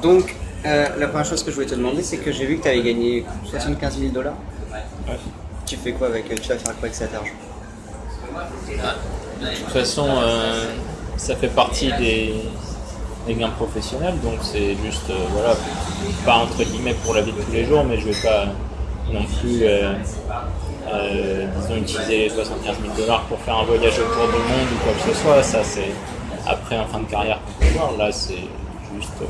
Donc, la première chose que je voulais te demander, c'est que j'ai vu que tu avais gagné 75 000 $. Ouais. Tu fais quoi avec, tu vas faire quoi avec cet argent? De toute façon, ça fait partie des gains professionnels, donc c'est juste, voilà, pas entre guillemets pour la vie de tous les jours, mais je vais pas non plus, disons, utiliser les 75 000 $ pour faire un voyage autour du monde ou quoi que ce soit. Ça, c'est après en fin de carrière qu'on peut voir. Là, c'est juste,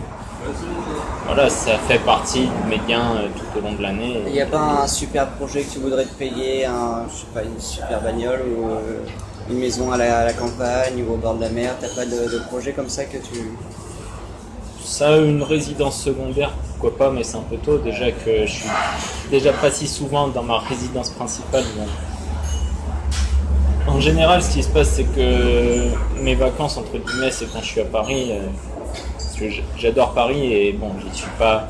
voilà, ça fait partie de mes gains tout au long de l'année. Il n'y a pas un super projet que tu voudrais te payer, je sais pas, une super bagnole ou une maison à la campagne ou au bord de la mer? T'as pas de projet comme ça que tu... Ça, une résidence secondaire, pourquoi pas, mais c'est un peu tôt. Déjà que je suis déjà pas si souvent dans ma résidence principale. Donc. En général, ce qui se passe, c'est que mes vacances, entre guillemets, c'est quand je suis à Paris. Parce que j'adore Paris et bon, j'y suis pas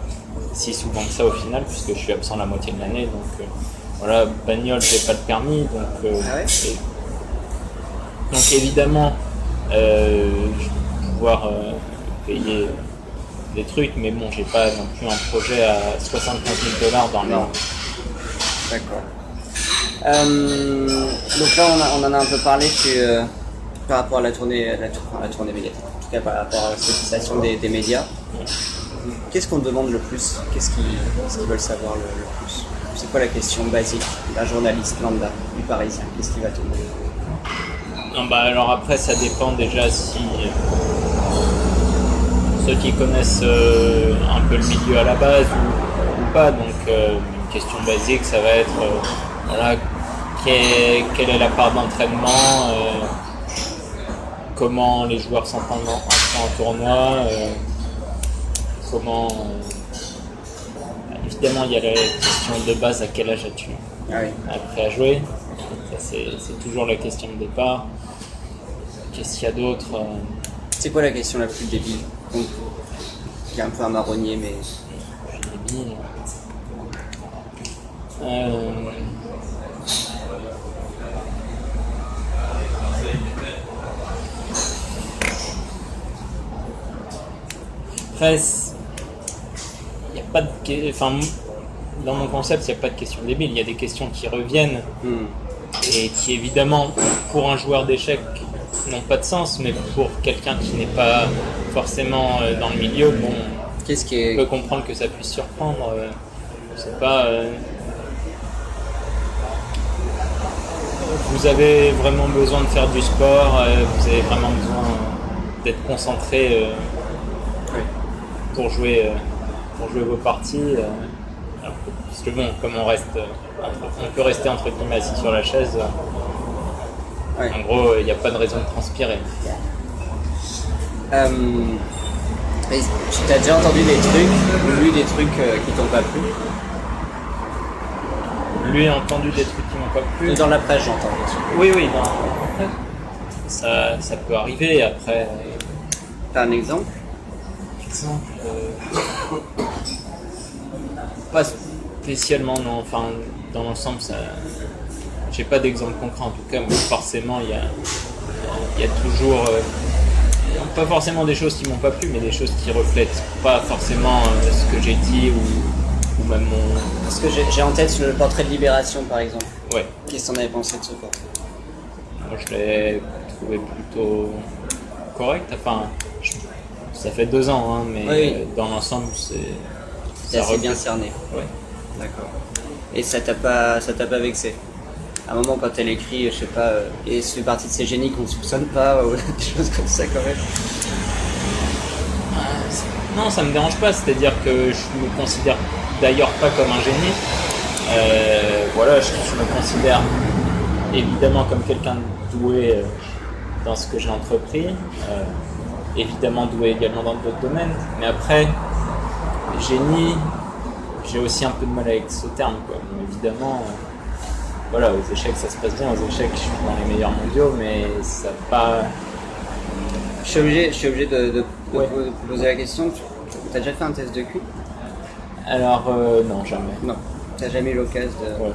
si souvent que ça au final, puisque je suis absent la moitié de l'année. Donc voilà, bagnole, j'ai pas le permis. Donc évidemment, je vais pouvoir payer des trucs, mais bon, j'ai pas non plus un projet à 75 000 $ dans le an. D'accord. Donc là, on en a un peu parlé par rapport à la tournée médiatique, en tout cas par rapport à la sollicitation des médias. Qu'est-ce qu'on te demande le plus? Qu'est-ce qu'ils veulent savoir le plus? C'est quoi la question basique d'un journaliste lambda, du Parisien? Qu'est-ce qu'il va te demander? Non, bah alors après, ça dépend déjà si ceux qui connaissent un peu le milieu à la base ou pas. Donc une question basique, ça va être voilà, quelle est la part d'entraînement, comment les joueurs s'entendent en tournoi, comment... évidemment, il y a la question de base, à quel âge as-tu appris à jouer? Ça, c'est toujours la question de départ. Qu'est-ce qu'il y a d'autre? C'est quoi la question la plus débile? Donc, qui est un peu un marronnier, mais... Débile. Après, il n'y a pas de... Enfin, dans mon concept, il n'y a pas de questions débiles. Il y a des questions qui reviennent et qui, évidemment, pour un joueur d'échecs, n'ont pas de sens, mais pour quelqu'un qui n'est pas forcément dans le milieu, bon, on peut comprendre que ça puisse surprendre. Je sais pas. Vous avez vraiment besoin de faire du sport, vous avez vraiment besoin d'être concentré pour jouer vos parties. Parce que bon, comme on peut rester entre guillemets assis sur la chaise. En gros, il n'y a pas de raison de transpirer. Tu as déjà entendu des trucs, ou lu des trucs qui t'ont pas plu? Lui a entendu des trucs qui m'ont pas plu. Dans la presse, j'entends bien sûr. Oui, dans la presse. Ça peut arriver après. T'as un exemple? Pas spécialement, non. Enfin, dans l'ensemble, ça. J'ai pas d'exemple concret en tout cas, mais forcément il y a toujours pas forcément des choses qui m'ont pas plu, mais des choses qui reflètent pas forcément ce que j'ai dit ou même mon... Parce que j'ai en tête le portrait de Libération par exemple. Ouais. Qu'est-ce que t'en avais pensé de ce portrait? Moi je l'ai trouvé plutôt correct, enfin ça fait 2 ans, hein, mais dans l'ensemble c'est assez bien cerné. Ouais. D'accord. Et ça t'a pas vexé? À un moment quand elle écrit, je sais pas, et c'est partie de ces génies qu'on ne soupçonne pas, ou des choses comme ça quand même. Non, ça me dérange pas, c'est-à-dire que je me considère d'ailleurs pas comme un génie. Voilà, je me considère évidemment comme quelqu'un de doué dans ce que j'ai entrepris, évidemment doué également dans d'autres domaines, mais après, génie, j'ai aussi un peu de mal avec ce terme, quoi. Bon, évidemment, voilà, aux échecs ça se passe bien, aux échecs je suis dans les meilleurs mondiaux, mais ça pas... Je suis obligé de poser la question, t'as déjà fait un test de QI? Alors, non, jamais. Non, t'as jamais eu l'occasion de... Ouais.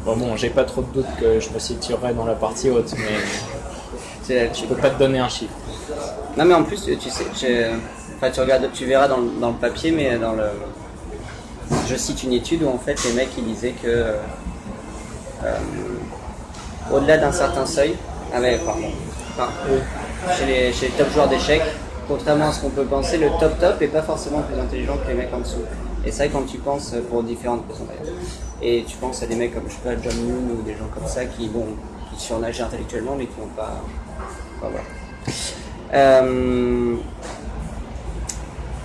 Bon, j'ai pas trop de doute que je me situerai dans la partie haute, mais je peux pas te donner un chiffre. Non mais en plus, tu sais, tu verras dans le papier, mais je cite une étude où en fait les mecs ils disaient que au-delà d'un certain seuil, chez les top joueurs d'échecs, contrairement à ce qu'on peut penser, le top est pas forcément plus intelligent que les mecs en dessous. Et c'est vrai quand tu penses pour différentes raisons d'ailleurs. Et tu penses à des mecs comme je sais pas John Moon ou des gens comme ça qui surnageaient intellectuellement mais qui n'ont pas. Voilà.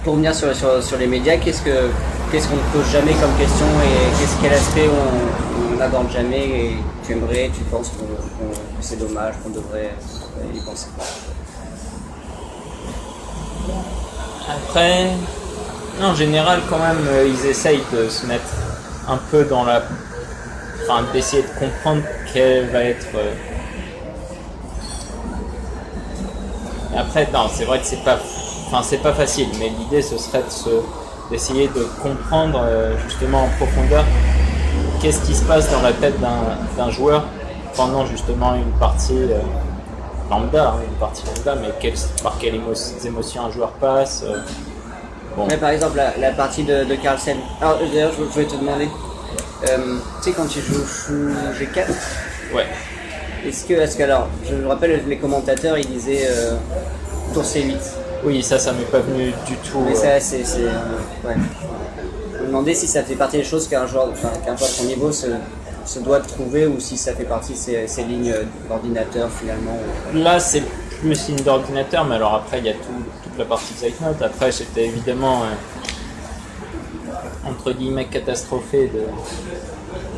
Pour revenir sur les médias, qu'est-ce qu'on ne pose jamais comme question et quel aspect on n'aborde jamais et tu penses que c'est dommage, qu'on devrait y penser? Après, non, en général, quand même, ils essayent de se mettre un peu dans d'essayer de comprendre quelle va être. Après, non, c'est vrai que c'est pas facile, mais l'idée ce serait d'essayer de comprendre justement en profondeur qu'est-ce qui se passe dans la tête d'un joueur pendant justement une partie lambda, mais par quelles émotions un joueur passe. Bon. Mais par exemple, la partie de Carlsen. Alors d'ailleurs, je voulais te demander, tu sais, quand tu joues fou G4, ouais. Est-ce que alors, je me rappelle, les commentateurs, ils disaient tour C8. Oui, ça m'est pas venu du tout. Mais ça, c'est ouais. Je me demandais si ça fait partie des choses qu'un joueur de son niveau se doit de trouver ou si ça fait partie de ces lignes d'ordinateur finalement. Là, c'est plus ligne d'ordinateur, mais alors après, il y a toute la partie de Zeitnote. Après, j'étais évidemment entre guillemets catastrophé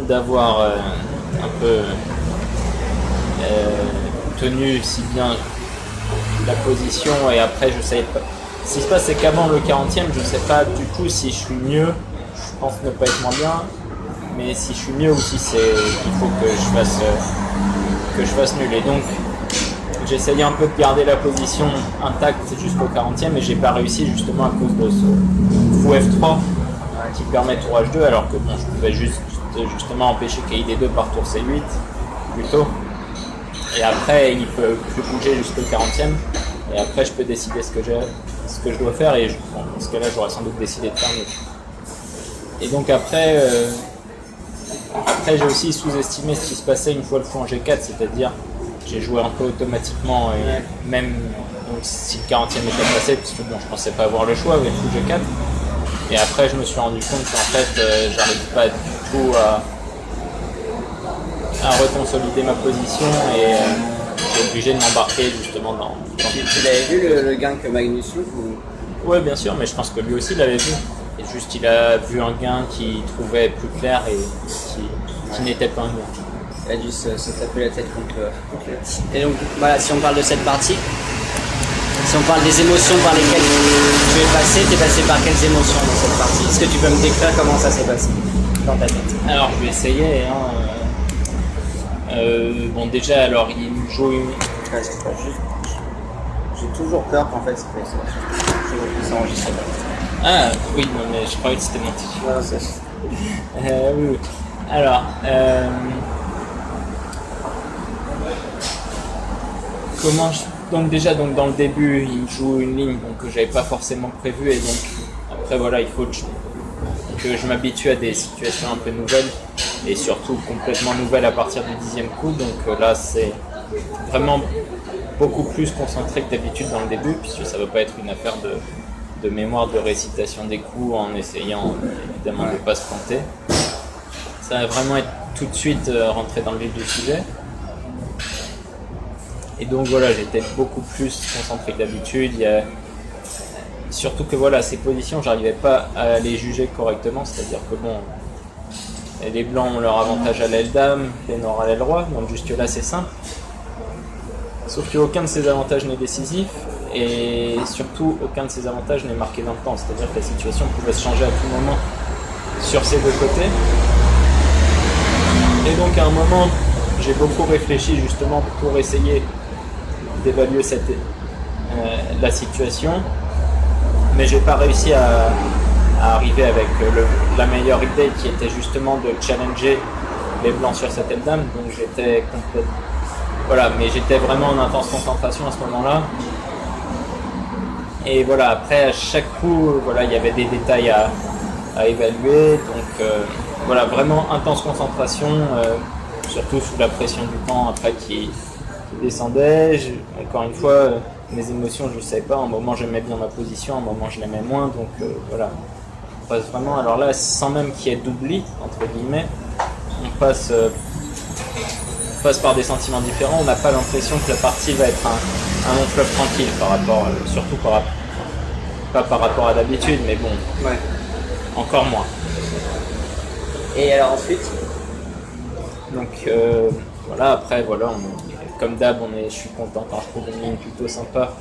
d'avoir un peu tenu si bien la position et après je savais pas. Ce qui se passe c'est qu'avant le 40e je sais pas du tout si je suis mieux, je pense ne pas être moins bien, mais si je suis mieux ou si il faut que je fasse nul et donc j'essayais un peu de garder la position intacte jusqu'au 40e et j'ai pas réussi justement à cause de ce fou F3 qui permet tour H2 alors que bon je pouvais justement empêcher KID2 par tour C8 plutôt. Et après, il peut plus bouger jusqu'au 40e. Et après, je peux décider ce que je dois faire. Et dans ce cas-là, j'aurais sans doute décidé de faire mieux. Et donc après j'ai aussi sous-estimé ce qui se passait une fois le fou en G4. C'est-à-dire, j'ai joué un peu automatiquement. Et même donc, si le 40e était passé, parce que bon, je pensais pas avoir le choix avec le fou G4. Et après, je me suis rendu compte qu'en fait, j'arrive pas du tout à reconsolider ma position et j'ai obligé de m'embarquer justement dans... Tu l'avais vu le gain que Magnus Loop ou... Ouais bien sûr, mais je pense que lui aussi l'avait vu. Et juste il a vu un gain qu'il trouvait plus clair et qui n'était pas un gain. Il a dû se taper la tête contre Et donc voilà, si on parle de cette partie, si on parle des émotions par lesquelles tu es passé par quelles émotions dans cette partie? Est-ce que tu peux me décrire comment ça s'est passé dans ta tête? Alors je vais essayer, bon déjà alors il joue une... Ouais, j'ai toujours peur qu'en fait ça s'enregistre pas. Ah oui, non, mais je croyais que c'était menti. Oui. Alors, donc déjà dans le début il joue une ligne donc, que j'avais pas forcément prévue et donc après voilà il faut que je m'habitue à des situations un peu nouvelles et surtout complètement nouvelles à partir du 10e coup donc là c'est vraiment beaucoup plus concentré que d'habitude dans le début puisque ça ne va pas être une affaire de mémoire de récitation des coups en essayant évidemment de ne pas se planter. Ça va vraiment être tout de suite rentrer dans le vif du sujet. Et donc voilà, j'étais beaucoup plus concentré que d'habitude. Surtout que voilà, ces positions, j'arrivais pas à les juger correctement, c'est-à-dire que bon, les blancs ont leur avantage à l'aile dame, les noirs à l'aile roi, donc jusque là c'est simple. Sauf qu'aucun de ces avantages n'est décisif et surtout aucun de ces avantages n'est marqué dans le temps, c'est-à-dire que la situation pouvait se changer à tout moment sur ces deux côtés. Et donc à un moment, j'ai beaucoup réfléchi justement pour essayer d'évaluer la situation, mais j'ai pas réussi à arriver avec la meilleure idée qui était justement de challenger les blancs sur cette aile dame, donc j'étais complètement... Voilà, mais j'étais vraiment en intense concentration à ce moment-là, Et voilà, après à chaque coup, voilà, il y avait des détails à évaluer. Donc voilà, vraiment intense concentration, surtout sous la pression du temps après qui descendait. Encore une fois, mes émotions, je ne savais pas. À un moment, j'aimais bien ma position, à un moment, je l'aimais moins. Donc voilà, on passe vraiment. Alors là, sans même qu'il y ait d'oubli, entre guillemets, on passe par des sentiments différents. On n'a pas l'impression que la partie va être un long fleuve tranquille par rapport, surtout pas par rapport à d'habitude, mais bon, Ouais. encore moins. Et alors ensuite, Donc voilà, après, voilà, comme d'hab, je suis content quand je trouve une ligne plutôt sympa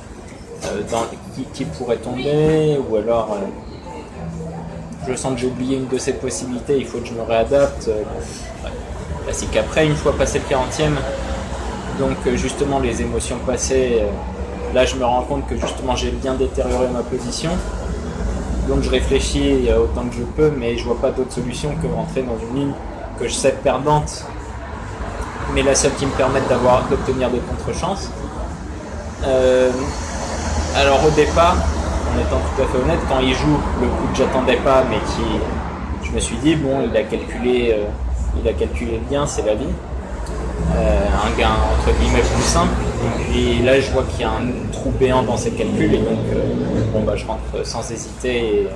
qui pourrait tomber, ou alors je sens que j'ai oublié une de ces possibilités, il faut que je me réadapte. Ouais. Classique. Après, une fois passé le 40e, donc justement les émotions passées, là je me rends compte que justement j'ai bien détérioré ma position. Donc je réfléchis autant que je peux, mais je vois pas d'autre solution que rentrer dans une ligne que je sais perdante, mais la seule qui me permette d'obtenir des contre-chances. Alors au départ, en étant tout à fait honnête, quand il joue le coup que j'attendais pas, mais je me suis dit bon, il a calculé bien, c'est la vie. Un gain entre guillemets plus simple. Et puis là, je vois qu'il y a un trou béant dans ses calculs, et donc je rentre sans hésiter.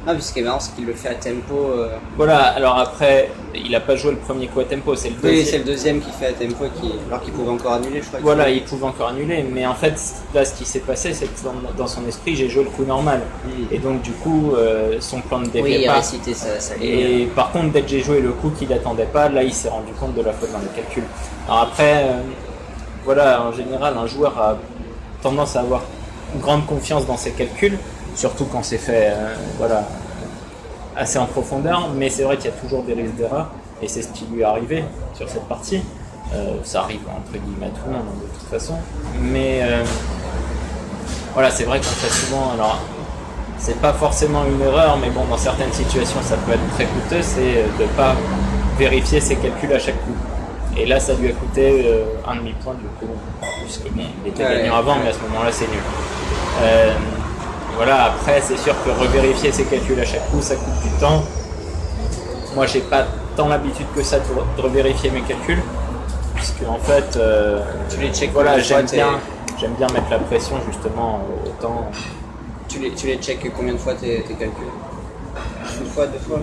ah, puis ce qui est marrant, c'est qu'il le fait à tempo. Voilà, alors après, il n'a pas joué le premier coup à tempo, c'est le deuxième. Oui, c'est le deuxième qui fait à tempo, alors qu'il pouvait encore annuler, je crois. Voilà, il pouvait encore annuler, mais en fait, là, ce qui s'est passé, c'est que dans son esprit, j'ai joué le coup normal. Et donc, du coup, son plan ne déviait il pas. a récité sa ligne. Et par contre, dès que j'ai joué le coup qu'il n'attendait pas, là, il s'est rendu compte de la faute dans les calculs. Alors après, voilà, en général, un joueur a tendance à avoir une grande confiance dans ses calculs, surtout quand c'est fait, assez en profondeur, mais c'est vrai qu'il y a toujours des risques d'erreur, et c'est ce qui lui est arrivé sur cette partie. Ça arrive entre guillemets à tout le monde, de toute façon, mais voilà, c'est vrai qu'on fait souvent, alors c'est pas forcément une erreur, mais bon, dans certaines situations ça peut être très coûteux, c'est de pas vérifier ses calculs à chaque coup. Et là, ça lui a coûté un demi-point du coup, puisque bon, il était gagnant avant, mais à ce moment-là, c'est nul. Voilà, après, c'est sûr que revérifier ses calculs à chaque coup, ça coûte du temps. Moi, j'ai pas tant l'habitude que ça de revérifier mes calculs, puisque en fait, Tu les checkes. voilà, j'aime bien mettre la pression justement autant. Tu les checkes combien de fois tes calculs? Une fois, deux fois?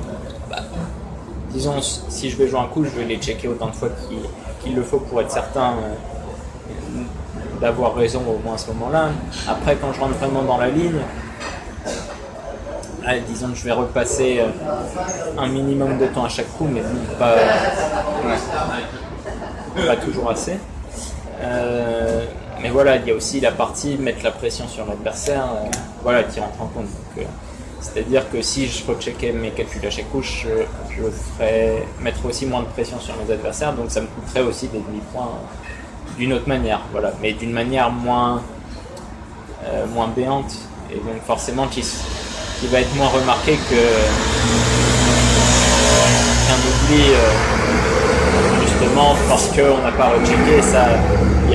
Disons, si je vais jouer un coup, je vais les checker autant de fois qu'il le faut pour être certain d'avoir raison au moins à ce moment-là. Après, quand je rentre vraiment dans la ligne, disons que je vais repasser un minimum de temps à chaque coup, mais pas toujours assez. Mais voilà, il y a aussi la partie mettre la pression sur l'adversaire, qui rentre en compte. Donc, c'est-à-dire que si je recheckais mes calculs à chaque coup, je ferais mettre aussi moins de pression sur mes adversaires, donc ça me coûterait aussi des demi-points d'une autre manière, voilà, mais d'une manière moins béante, et donc forcément qui va être moins remarqué qu'un oubli, justement parce qu'on n'a pas rechecké. Ça, il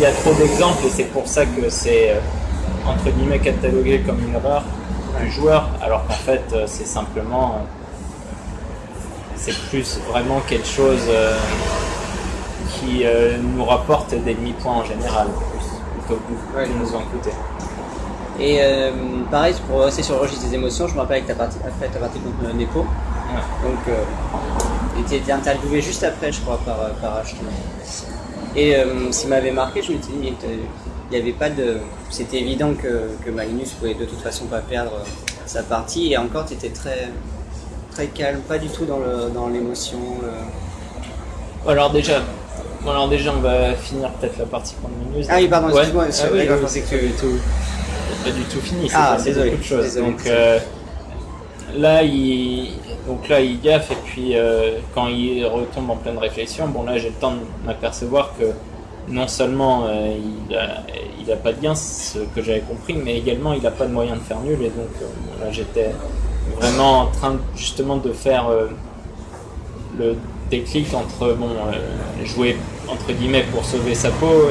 y a trop d'exemples, et c'est pour ça que c'est entre guillemets catalogué comme une erreur du joueur, alors qu'en fait c'est simplement c'est plus vraiment quelque chose qui nous rapporte des demi-points en général, plutôt que de nous en coûter. Et pareil, pour rester sur le registre des émotions, je me rappelle avec après ta partie contre Nepo. Ouais. Donc, tu étais interviewé juste après, je crois, par Ashton. Et ce qui m'avait marqué, je me suis dit, il y avait pas de. C'était évident que Magnus pouvait de toute façon pas perdre sa partie, et encore, tu étais très, très calme, pas du tout dans l'émotion. Alors déjà, on va finir peut-être la partie contre Magnus. Ah oui, pardon, excuse-moi, je pensais que pas du tout fini, c'est désolé, beaucoup de choses. désolé. Donc là, il gaffe, et puis quand il retombe en pleine réflexion, bon là j'ai le temps de m'apercevoir que non seulement il a pas de gain, ce que j'avais compris, mais également il a pas de moyen de faire nul, et donc là j'étais vraiment en train justement de faire le déclic entre jouer entre guillemets pour sauver sa peau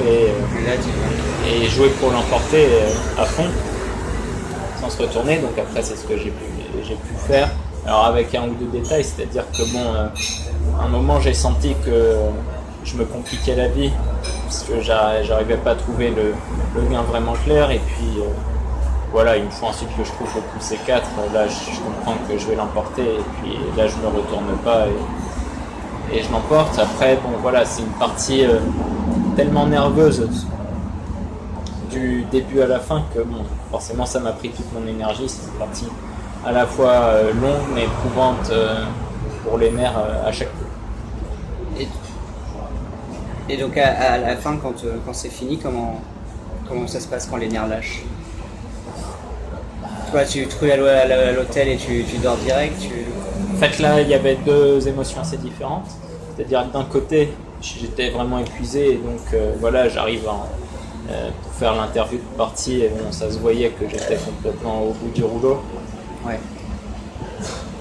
et jouer pour l'emporter à fond. sans se retourner. Donc après, c'est ce que j'ai pu faire. Alors avec un ou deux détails, c'est-à-dire que à un moment, j'ai senti que je me compliquais la vie parce que j'arrivais pas à trouver le lien vraiment clair. Et puis voilà, une fois ensuite que je trouve le plus C4, là je comprends que je vais l'emporter et puis là je me retourne pas et je l'emporte. Après, voilà, c'est une partie tellement nerveuse du début à la fin que forcément ça m'a pris toute mon énergie. C'est une partie à la fois longue mais éprouvante pour les nerfs à chaque coup. Et donc à la fin, quand c'est fini, comment ça se passe quand les nerfs lâchent? Toi, tu te rues à l'hôtel et tu dors direct En fait, là, il y avait deux émotions assez différentes. C'est-à-dire que d'un côté, j'étais vraiment épuisé et donc voilà, j'arrive pour faire l'interview de partie et ça se voyait que j'étais complètement au bout du rouleau. Ouais.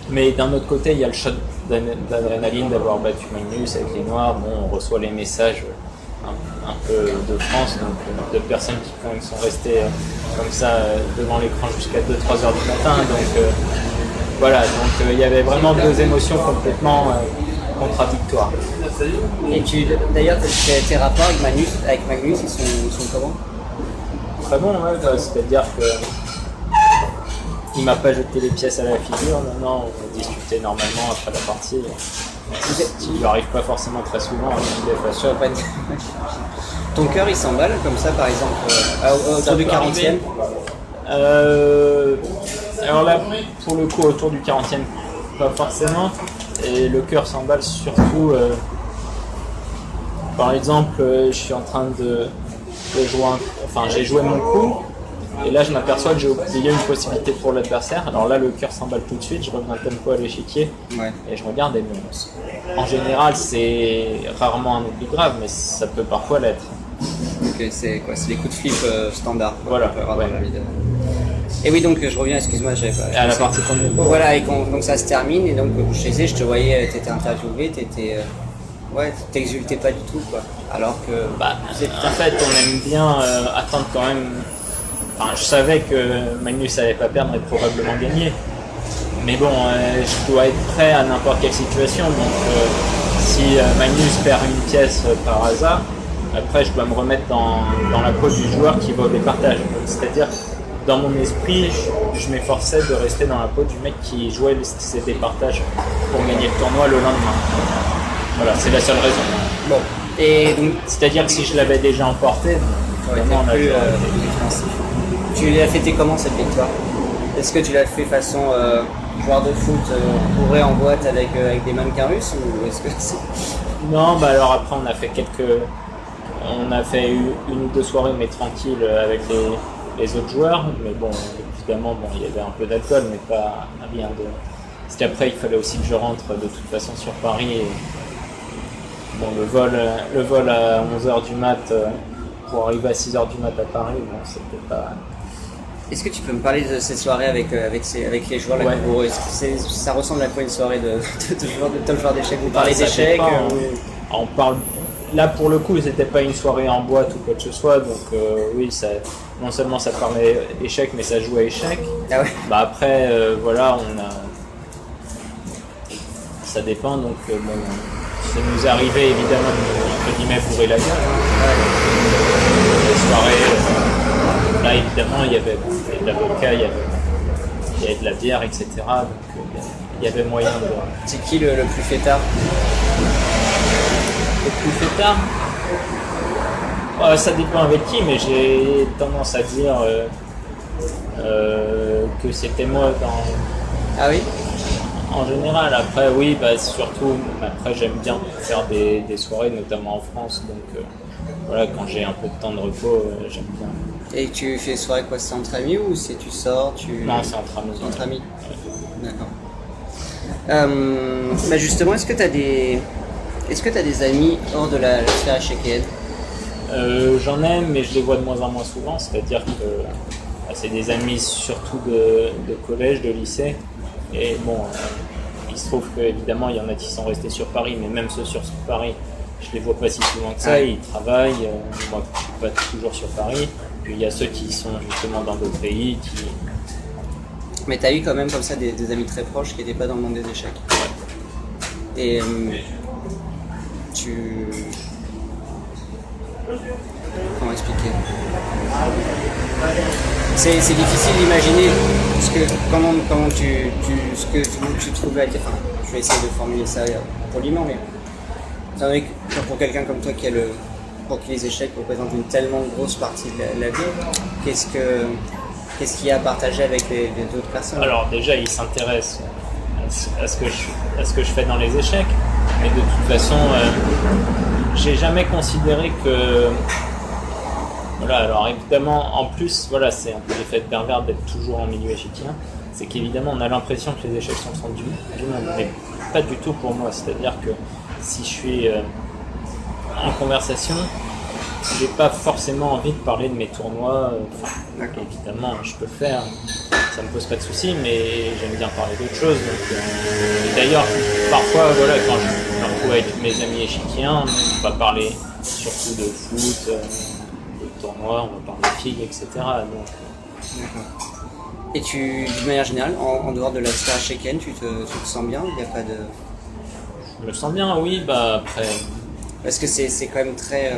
Mais d'un autre côté, il y a le shot d'adrénaline d'avoir battu Magnus avec les Noirs. On reçoit les messages un peu de France, donc de personnes qui sont restées comme ça devant l'écran jusqu'à 2-3 heures du matin. Donc voilà, donc il y avait vraiment deux émotions complètement contradictoires. Et d'ailleurs, tes rapports avec Magnus, ils sont comment? Très bon, ouais, c'est-à-dire que il m'a pas jeté les pièces à la figure. Non, on discutait normalement après la partie. Il lui arrive pas forcément très souvent des fois. Ton cœur il s'emballe comme ça par exemple autour du 40e? Alors là, pour le coup, autour du 40e, pas forcément. Et le cœur s'emballe surtout. Par exemple, je suis en train de jouer. Enfin, j'ai joué mon coup. Et là, je m'aperçois que j'ai oublié une possibilité pour l'adversaire. Alors là, le cœur s'emballe tout de suite. Je reviens tempo à l'échiquier et je regarde. Et en général, c'est rarement un oubli grave, mais ça peut parfois l'être. Ok, c'est les coups de flip standard. Voilà. Dans la vidéo. Et oui, donc je reviens. Excuse-moi, j'avais pas. À la partie qu'on est. Voilà, et donc ça se termine. Et donc je te voyais, t'étais interviewé, t'exultais pas du tout, quoi. Alors que. En fait, on aime bien attendre quand même. Enfin, je savais que Magnus allait pas perdre et probablement gagner. Mais je dois être prêt à n'importe quelle situation. Donc, si Magnus perd une pièce par hasard, après je dois me remettre dans la peau du joueur qui va au départage. C'est-à-dire, dans mon esprit, je m'efforçais de rester dans la peau du mec qui jouait ses départages pour gagner le tournoi le lendemain. Voilà, c'est la seule raison. Bon. Et donc, c'est-à-dire que si je l'avais déjà emporté, tu l'as fêté comment cette victoire? Est-ce que tu l'as fait façon joueur de foot bourré en boîte avec des mannequins russes ou est-ce que c'est... Non, alors après on a fait une ou deux soirées mais tranquilles avec les autres joueurs, mais évidemment il y avait un peu d'alcool mais pas rien de... Parce qu'après il fallait aussi que je rentre de toute façon sur Paris et le vol à 11h du mat pour arriver à 6h du mat à Paris, c'était pas... Est-ce que tu peux me parler de cette soirée avec les joueurs là, ça ressemble à quoi une soirée de top joueur d'échecs? Vous parlez d'échecs On parle... Là pour le coup c'était pas une soirée en boîte ou quoi que ce soit, donc oui, non seulement ça parlait échecs mais ça jouait à échecs. Ah ouais. Après voilà, ça dépend, donc ça nous est arrivé évidemment entre guillemets bourrer la gueule. Les soirées, là évidemment il y avait de la vodka, il y avait de la bière, etc. Donc il y avait moyen de... C'est qui le plus fêtard? Le plus fêtard, ça dépend avec qui, mais j'ai tendance à dire que c'était moi Ah oui? en général. Après oui, surtout, après j'aime bien faire des soirées, notamment en France, donc voilà, quand j'ai un peu de temps de repos, j'aime bien. Et tu fais soirée quoi? C'est entre amis ou tu sors? Non, c'est entre amis. Entre amis? Ouais. D'accord. Justement, est-ce que tu as des amis hors de la sphère échiquienne? J'en ai, mais je les vois de moins en moins souvent, c'est-à-dire que c'est des amis surtout de collège, de lycée, et il se trouve qu'évidemment il y en a qui sont restés sur Paris, mais même ceux sur Paris, je les vois pas si souvent que ça, Ouais. ils travaillent, moi je suis pas toujours sur Paris, puis il y a ceux qui sont justement dans d'autres pays, Mais tu as eu quand même comme ça des amis très proches qui n'étaient pas dans le monde des échecs. Et comment expliquer? C'est difficile d'imaginer ce que tu trouvais. Enfin, je vais essayer de formuler ça poliment, mais étant donné que pour quelqu'un comme toi pour qui les échecs représentent une tellement grosse partie de la vie, qu'est-ce qu'il y a à partager avec les autres personnes? Alors déjà, il s'intéresse à ce que je fais dans les échecs, mais de toute façon, j'ai jamais considéré que... Voilà, alors évidemment, en plus, voilà, c'est un peu l'effet pervers d'être toujours en milieu échiquier, c'est qu'évidemment, on a l'impression que les échecs sont le centre du monde, mais pas du tout pour moi. C'est-à-dire que si je suis en conversation, j'ai pas forcément envie de parler de mes tournois. Évidemment, je peux le faire, ça me pose pas de soucis, mais j'aime bien parler d'autres choses. Et d'ailleurs, parfois, voilà, quand je me retrouve avec mes amis échiquiens, on va parler surtout de foot, de tournois, on va parler de filles, etc. Donc, et d'une manière générale, en dehors de la sphère échiquienne, tu te sens bien? Il n'y a pas de... Je me sens bien, oui, bah après... Parce que c'est quand même très...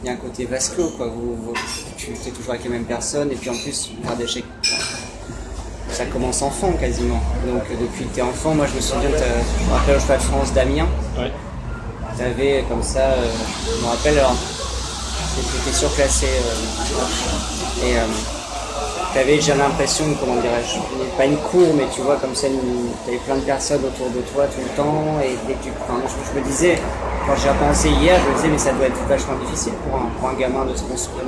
il y a un côté vase clos, quoi. Tu es toujours avec les mêmes personnes, et puis en plus, faire des échecs, ça commence enfant quasiment. Donc depuis que tu es enfant, moi je me souviens, je me rappelle au Choix de France d'Amiens. Ouais. Tu avais comme ça, je me rappelle, alors, tu étais surclassé, et tu avais, j'ai l'impression, comment dirais-je, pas une cour, mais tu vois, comme ça, tu avais plein de personnes autour de toi tout le temps, et dès que je me disais, quand j'ai repensé hier, je me disais, mais ça doit être vachement difficile pour un gamin de se construire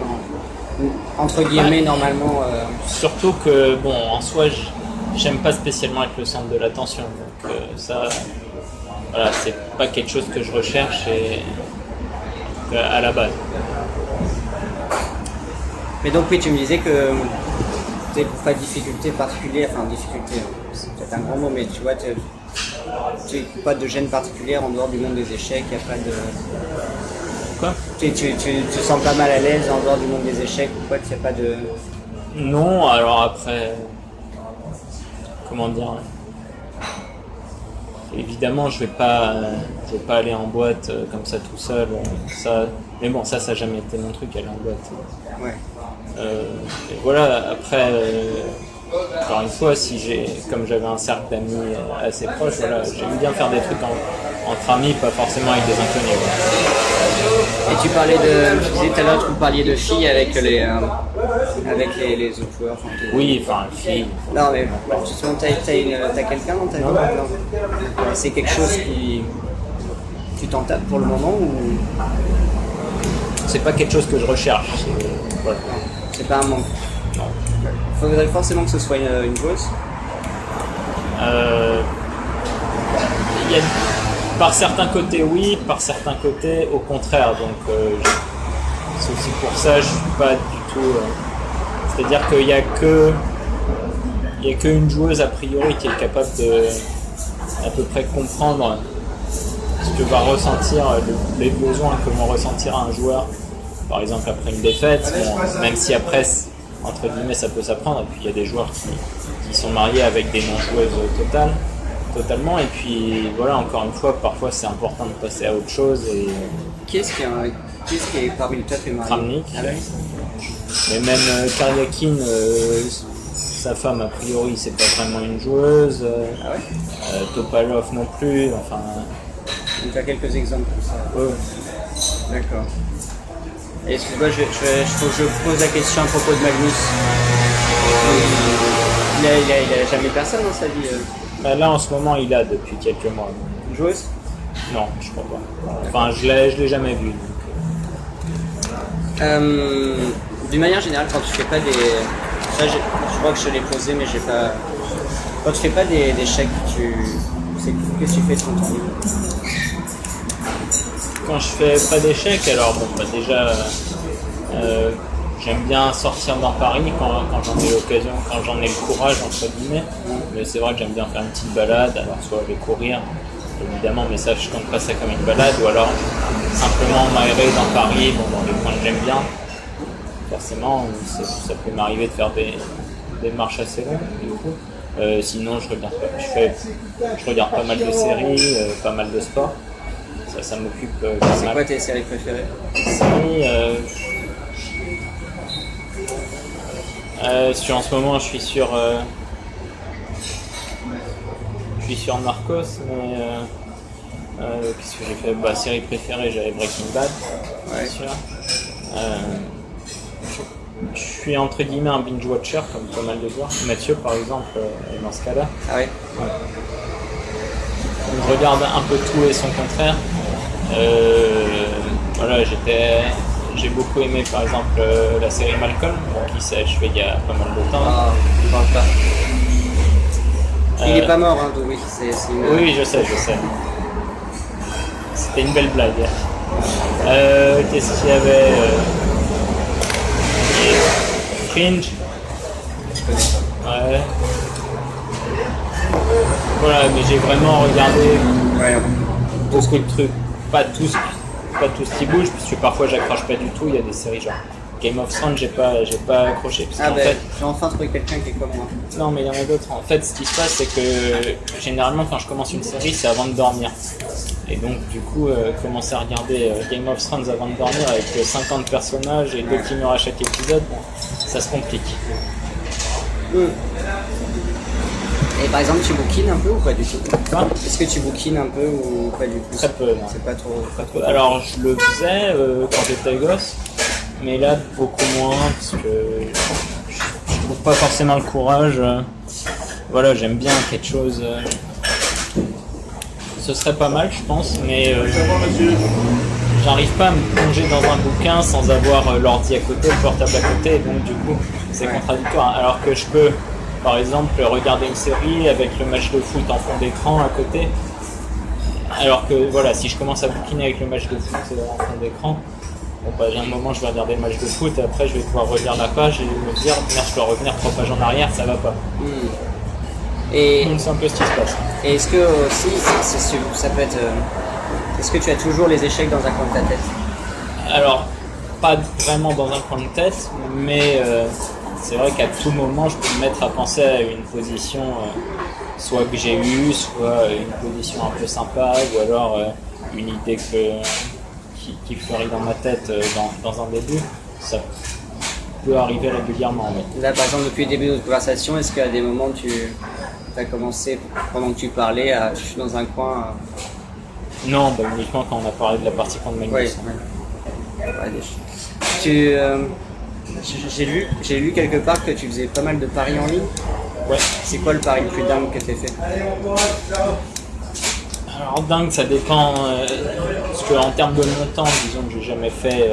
entre guillemets, normalement. Surtout que, bon, en soi, j'aime pas spécialement être le centre de l'attention, donc ça, voilà, c'est pas quelque chose que je recherche à la base. Mais donc oui, tu me disais que tu n'as pas de difficulté particulière, enfin difficulté, c'est peut-être un grand mot, mais tu vois, tu n'as pas de gêne particulière en dehors du monde des échecs, il n'y a pas de... Quoi? Tu te sens pas mal à l'aise en dehors du monde des échecs ou quoi? Il n'y a pas de... Non, alors après... Comment dire? Évidemment, je vais pas aller en boîte comme ça tout seul. Mais bon, ça n'a jamais été mon truc, aller en boîte. Ouais. Et voilà, après... Encore une fois, comme j'avais un cercle d'amis assez proche, voilà, j'aime bien faire des trucs entre amis, pas forcément avec des inconnus. Et tu disais tout à l'heure que vous parliez de filles avec les autres joueurs. Oui, enfin, filles. Non, mais justement, t'as quelqu'un dans ta vie? Non. C'est quelque chose qui... Tu t'en tapes pour le moment ou... C'est pas quelque chose que je recherche. Voilà. C'est pas un manque? Non. Il faudrait forcément que ce soit une joueuse? Par certains côtés oui, par certains côtés au contraire. Donc c'est aussi pour ça que je suis pas du tout... c'est-à-dire qu'il n'y a qu'une joueuse a priori qui est capable de à peu près comprendre ce que va ressentir, les besoins que vont ressentir un joueur, par exemple après une défaite, bon, même si après, entre guillemets, ça peut s'apprendre. Et puis il y a des joueurs qui sont mariés avec des non-joueuses totalement. Et puis voilà, encore une fois, parfois c'est important de passer à autre chose. Et... Qui est-ce qui est parmi le top et marié? Kramnik. Ah oui. Mais même Karyakin, sa femme a priori c'est pas vraiment une joueuse. Ah ouais. Topalov non plus. Enfin. Donc tu as quelques exemples comme ça. Ouais. D'accord. Excuse-moi, faut que je pose la question à propos de Magnus. Il a jamais personne dans sa vie. Là en ce moment il a depuis quelques mois. Une joueuse? Non, je crois pas. Enfin je l'ai jamais vu. D'une manière générale, quand tu fais pas des... Ça, je crois que je l'ai posé, mais j'ai pas... Quand tu fais pas des chèques, qu'est-ce que tu fais de ton temps libre? Quand je fais pas d'échecs, alors bon, bah déjà j'aime bien sortir dans Paris quand j'en ai l'occasion, quand j'en ai le courage entre guillemets. Mais c'est vrai que j'aime bien faire une petite balade, alors soit aller courir, évidemment, mais ça je compte pas ça comme une balade, ou alors simplement m'aérer dans Paris, bon, dans les coins que j'aime bien. Forcément, ça peut m'arriver de faire démarche assez longue du coup. Sinon je regarde pas. Je regarde pas mal de séries, pas mal de sport. Ça m'occupe pas C'est mal. quoi tes séries préférées? Séries, en ce moment je suis sur Narcos, mais qu'est-ce que j'ai fait? Série préférée, j'avais Breaking Bad, Ouais. bien sûr. Je suis entre guillemets un binge watcher comme pas mal de joueurs. Mathieu par exemple est dans ce cas-là. Ah ouais. Je regarde un peu tout et son contraire. Voilà, j'ai beaucoup aimé par exemple la série Malcolm, qui s'est achevée il y a pas mal de temps. Ah, on parle pas. Il est pas mort, hein, donc oui, c'est une... Oui, je sais. C'était une belle blague. Qu'est-ce qu'il y avait Fringe. Ouais. Voilà, mais j'ai vraiment regardé Ouais. beaucoup de trucs. Pas tout ce qui bouge, puisque parfois j'accroche pas du tout. Il y a des séries genre Game of Thrones, j'ai pas accroché. Parce Ah qu'en ben, fait, j'ai enfin trouvé quelqu'un qui est comme moi. non, mais il y en a d'autres. En fait, ce qui se passe, c'est que généralement, quand je commence une série, c'est avant de dormir. Et donc, du coup, commencer à regarder Game of Thrones avant de dormir avec 50 personnages et 2 timers à chaque épisode, bon, ça se complique. Et par exemple, tu bouquines un peu ou pas du tout? Enfin, Est-ce que tu bouquines un peu ou pas du tout? très peu, non. C'est pas trop. Alors, je le faisais quand j'étais gosse, mais là, beaucoup moins, parce que je trouve pas forcément le courage. Voilà, j'aime bien quelque chose. Ce serait pas mal, je pense, mais j'arrive pas à me plonger dans un bouquin sans avoir l'ordi à côté, le portable à côté, et donc du coup, c'est contradictoire. Alors que je peux, par exemple, regarder une série avec le match de foot en fond d'écran à côté. Alors que voilà, si je commence à bouquiner avec le match de foot en fond d'écran, bon, j'ai un moment je vais regarder le match de foot et après je vais pouvoir relire la page et me dire merde, je dois revenir 3 pages en arrière, ça va pas. Et Donc c'est un peu ce qui se passe. est-ce que aussi, ça peut être... est-ce que tu as toujours les échecs dans un coin de ta tête? Alors, pas vraiment dans un coin de tête, mais c'est vrai qu'à tout moment je peux me mettre à penser à une position soit que j'ai eue, soit une position un peu sympa, ou alors une idée qui fleurit dans ma tête dans un début. Ça peut arriver régulièrement. Mais... Là, par exemple, depuis le début de notre conversation, est-ce qu'à des moments tu as commencé, pendant que tu parlais, je suis dans un coin... Non, uniquement quand on a parlé de la partie contre Magnus. J'ai lu quelque part que tu faisais pas mal de paris en ligne. Ouais. C'est quoi le pari le plus dingue que tu as fait? Alors dingue, ça dépend, parce qu'en termes de montant, disons que j'ai jamais fait...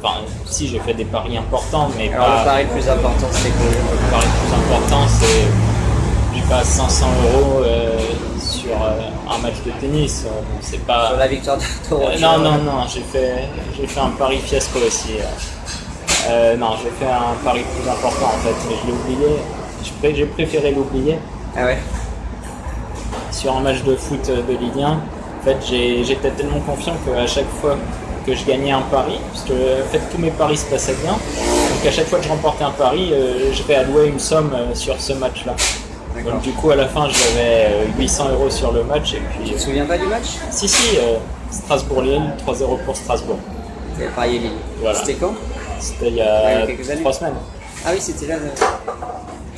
Enfin, si j'ai fait des paris importants, mais alors pas... le pari le plus important, c'était quoi? Le pari le plus important, c'est... Je passe 500 € sur un match de tennis. C'est pas... Sur la victoire de Roger. Non, j'ai fait un pari fiasco aussi. Non, j'ai fait un pari plus important en fait, mais je l'ai oublié. J'ai préféré l'oublier. Ah ouais? Sur un match de foot de Ligue 1, en fait, j'étais tellement confiant qu'à chaque fois que je gagnais un pari, parce que en fait, tous mes paris se passaient bien, donc à chaque fois que je remportais un pari, je vais allouer une somme sur ce match-là. Donc du coup, à la fin, j'avais 800 € sur le match et puis... Tu te souviens pas du match? Si, Strasbourg-Lille, 3-0 pour Strasbourg. T'avais parié Lille. Voilà. C'était quand? C'était il y a quelques années. 3 semaines. Ah oui, c'était là.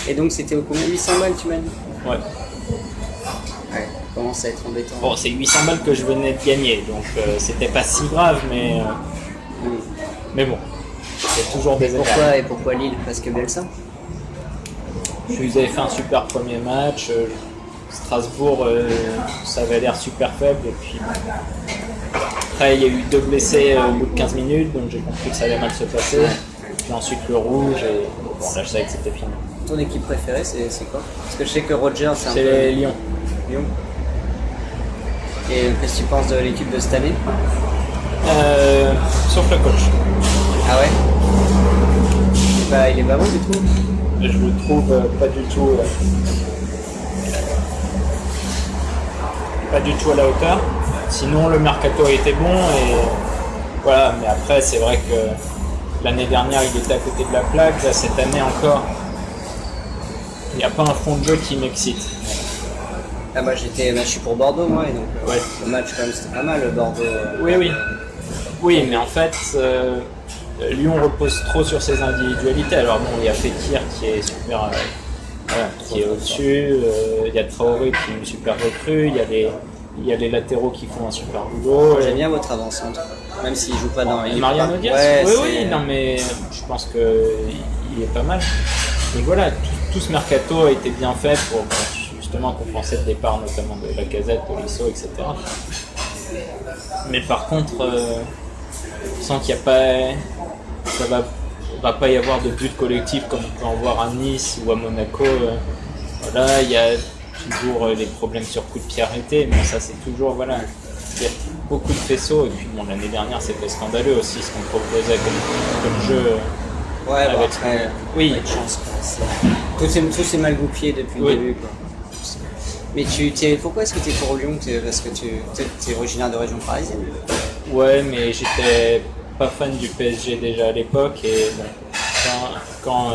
Et donc c'était au combien? 800 balles, tu m'as dit? Ouais. Ouais, commence à être embêtant. Bon, c'est 800 balles que je venais de gagner, donc c'était pas si grave, mais bon, c'est toujours des écarts. Et pourquoi Lille? Parce que Bielsa? Ils avaient fait un super premier match. Strasbourg, ça avait l'air super faible. Et puis après, il y a eu 2 blessés au bout de 15 minutes, donc j'ai compris que ça allait mal se passer. Puis ensuite le rouge, et bon, là je savais que c'était fini. Ton équipe préférée, c'est quoi? Parce que je sais que Roger, c'est un peu... C'est Lyon. Lyon. Et qu'est-ce que tu penses de l'équipe de cette année? Sauf le coach. Ah ouais? Il est pas bon du tout? Je le trouve pas du tout à la hauteur. Sinon le mercato était bon et voilà, mais après c'est vrai que l'année dernière il était à côté de la plaque, là cette année encore Il n'y a pas un fond de jeu qui m'excite. Ah, moi je suis pour Bordeaux, moi, et donc Ouais. le match, quand même, c'était pas mal, le Bordeaux. Oui. Oui, mais en fait, Lyon repose trop sur ses individualités. Alors bon, il y a Fekir qui est super, voilà, qui est au-dessus. Il y a Traoré qui est une super recrue. Il y a les latéraux qui font un super boulot. J'aime bien votre avant-centre, même s'il joue pas dans... Et Mariano Diaz. Ouais, oui, non mais je pense qu'il est pas mal. Donc voilà, tout ce mercato a été bien fait pour justement compenser le départ notamment de Lacazette, de Tolisso, etc. Mais par contre, je sens qu'il n'y a pas, va pas y avoir de but collectif comme on peut en voir à Nice ou à Monaco. Voilà, il y a toujours les problèmes sur coup de pied arrêté, mais ça c'est toujours, voilà, il y a beaucoup de faisceaux. Et puis bon, l'année dernière c'était scandaleux aussi ce qu'on proposait comme jeu. Ouais, bon, avec, après, oui, pas de chance, quoi. Tout s'est mal goupillé depuis le début, quoi. Mais pourquoi est-ce que tu es pour Lyon? Parce que tu es originaire de région parisienne. ouais, mais j'étais pas fan du PSG déjà à l'époque et bon, quand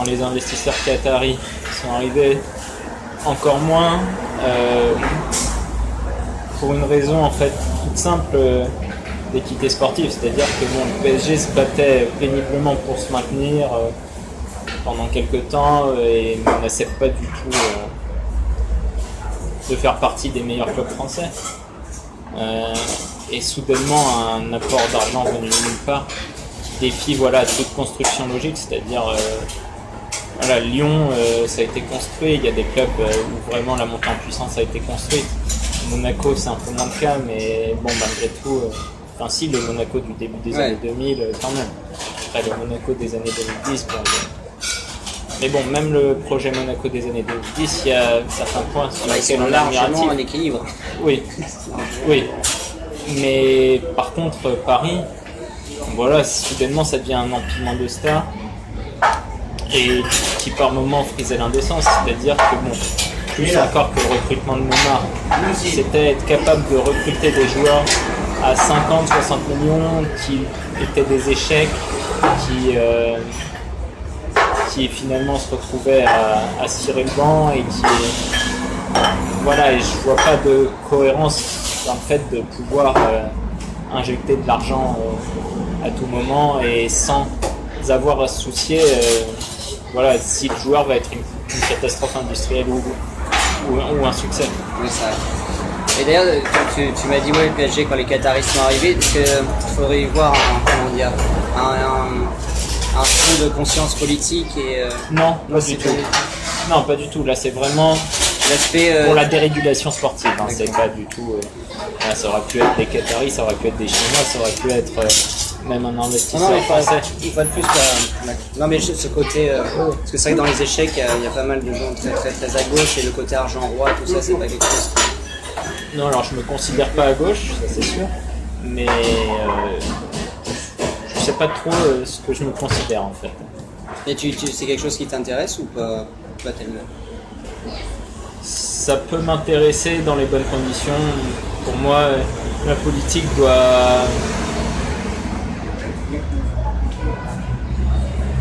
les investisseurs qataris sont arrivés, encore moins, pour une raison en fait toute simple d'équité sportive, c'est-à-dire que bon, le PSG se battait péniblement pour se maintenir pendant quelques temps et menaçait pas du tout de faire partie des meilleurs clubs français. Et soudainement un apport d'argent venu de nulle part qui défie voilà, toute construction logique, c'est-à-dire voilà, Lyon ça a été construit, il y a des clubs où vraiment la montée en puissance a été construite. Monaco c'est un peu moins le cas, mais bon malgré tout, enfin si le Monaco du début des années 2000 quand même. Après le Monaco des années 2010, bon, mais bon, même le projet Monaco des années 2010, il y a certains points sur lesquels on est largement en équilibre. Oui, oui. Mais par contre, Paris, voilà, soudainement ça devient un empilement de stars et qui par moments frisait l'indécence, c'est-à-dire que bon, plus encore que le recrutement de Neymar, c'était être capable de recruter des joueurs à 50, 60 millions qui étaient des échecs, qui finalement se retrouvaient à cirer le banc et voilà, et je vois pas de cohérence dans le fait de pouvoir injecter de l'argent à tout moment et sans avoir à se soucier voilà, si le joueur va être une catastrophe industrielle ou un succès. Oui, ça. Et d'ailleurs, tu m'as dit ouais, le PSG quand les Qataris sont arrivés, est-ce qu'il faudrait y voir un fond de conscience politique et non, pas du tout. Non, pas du tout. Là, c'est vraiment l'aspect pour la dérégulation sportive. Hein, c'est pas du tout. Là, ça aurait pu être des Qataris, ça aurait pu être des Chinois, ça aurait pu être même un investisseur français. Une fois de plus, non mais ce côté, parce que c'est vrai que dans les échecs, il y a pas mal de gens très très très à gauche et le côté argent roi, tout ça, c'est pas quelque chose. Non, alors je me considère pas à gauche, ça c'est sûr, mais je sais pas trop ce que je me considère en fait. Et c'est quelque chose qui t'intéresse ou pas tellement? Ça peut m'intéresser dans les bonnes conditions. Pour moi, la politique doit...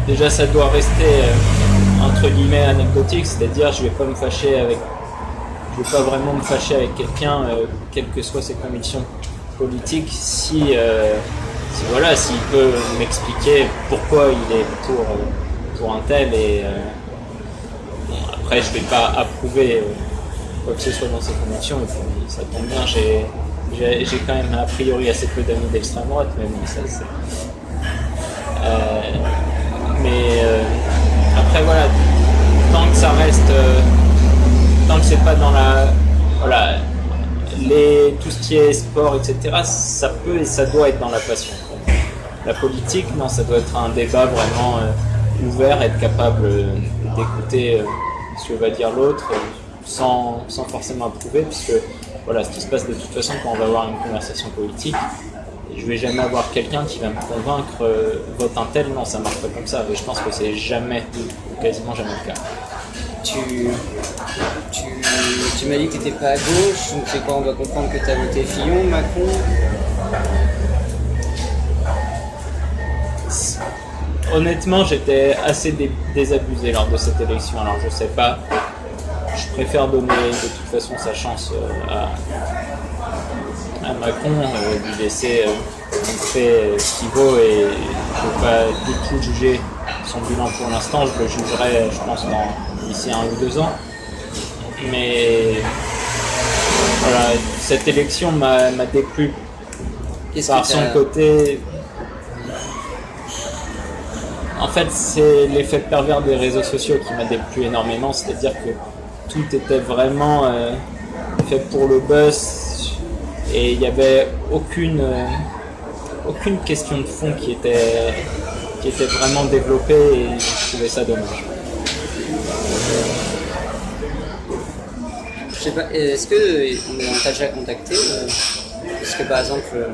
Déjà, ça doit rester entre guillemets anecdotique, c'est-à-dire je vais pas vraiment me fâcher avec quelqu'un, quelles que soient ses convictions politiques, si voilà, s'il peut m'expliquer pourquoi il est pour un tel et bon, après je vais pas approuver quoi que ce soit dans ses convictions, et puis ça tombe bien, j'ai quand même a priori assez peu d'amis d'extrême droite, mais bon ça c'est... après voilà, tant que ça reste tant que c'est pas dans la voilà tout ce qui est sport etc, ça peut et ça doit être dans la passion. La politique, non, ça doit être un débat vraiment ouvert, être capable d'écouter ce que va dire l'autre sans forcément approuver, puisque voilà, ce qui se passe de toute façon quand on va avoir une conversation politique, je vais jamais avoir quelqu'un qui va me convaincre vote un tel, non, ça marche pas comme ça, et je pense que c'est jamais ou quasiment jamais le cas. Tu m'as dit que tu n'étais pas à gauche, donc c'est quoi, on doit comprendre que tu as voté Fillon, Macron? honnêtement, j'étais assez désabusé lors de cette élection. Alors je sais pas, je préfère donner de toute façon sa chance à Macron, lui laisser montrer ce qu'il vaut, et je ne peux pas du tout juger son bilan pour l'instant. Je le jugerai, je pense, d'ici 1 ou 2 ans. Mais voilà, cette élection m'a déplu par son côté. En fait, c'est l'effet pervers des réseaux sociaux qui m'a déplu énormément, c'est-à-dire que tout était vraiment fait pour le buzz et il n'y avait aucune question de fond qui était vraiment développée, et je trouvais ça dommage. Je sais pas, est-ce qu'on t'a déjà contacté est-ce que par exemple,